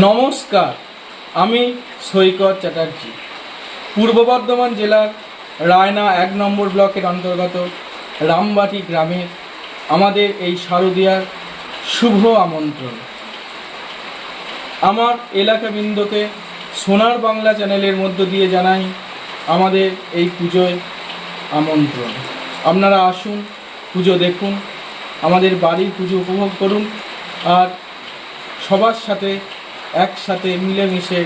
নমস্কার, আমি সৈকত চ্যাটার্জি। পূর্ব বর্ধমান জেলার রায়না 1 নম্বর ব্লকের অন্তর্গত রামবাটি গ্রামে আমাদের এই শারদীয়ার শুভ আমন্ত্রণ। আমার এলাকাবৃন্দকে সোনার বাংলা চ্যানেলের মধ্য দিয়ে জানাই আমাদের এই পুজোয় আমন্ত্রণ। আপনারা আসুন, পুজো দেখুন, আমাদের বাড়ির পুজো উপভোগ করুন আর সবার সাথে একসাথে মিলেমিশে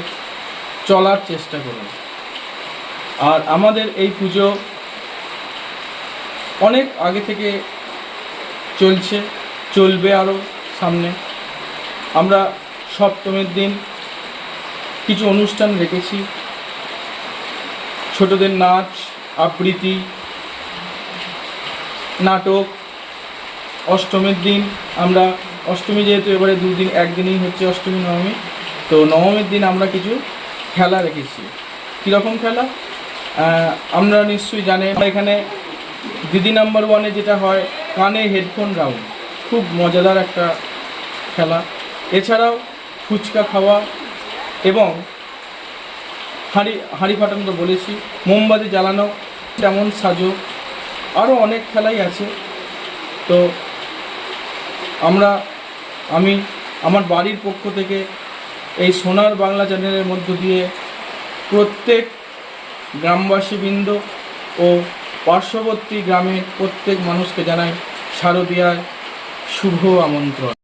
চলার চেষ্টা করুন। আর আমাদের এই পুজো অনেক আগে থেকে চলবে আরও সামনে। আমরা সপ্তমীর দিন কিছু অনুষ্ঠান রেখেছি, ছোটদের নাচ, আবৃত্তি, নাটক। অষ্টমীর দিন আমরা অষ্টমী যেহেতু এবারে দুদিন, একদিনই হচ্ছে অষ্টমী নবমী, তো নবমীর দিন আমরা কিছু খেলা রেখেছি। কীরকম খেলা আপনারা নিশ্চয়ই জানেন। এখানে দিদি নাম্বার 1-এ যেটা হয় কানে হেডফোন রাউন্ড, খুব মজাদার একটা খেলা। এছাড়াও ফুচকা খাওয়া এবং হাঁড়ি ফাটানো তো বলেছি, মোমবাতি জ্বালানো, যেমন সাজো, আরও অনেক খেলাই আছে। তো আমি আমার বাড়ির পক্ষ থেকে এই সোনার বাংলা চ্যানেলের মধ্য দিয়ে প্রত্যেক গ্রামবাসীবৃন্দ ও পার্শ্ববর্তী গ্রামের প্রত্যেক মানুষকে জানাই শারদীয়ার শুভ আমন্ত্রণ।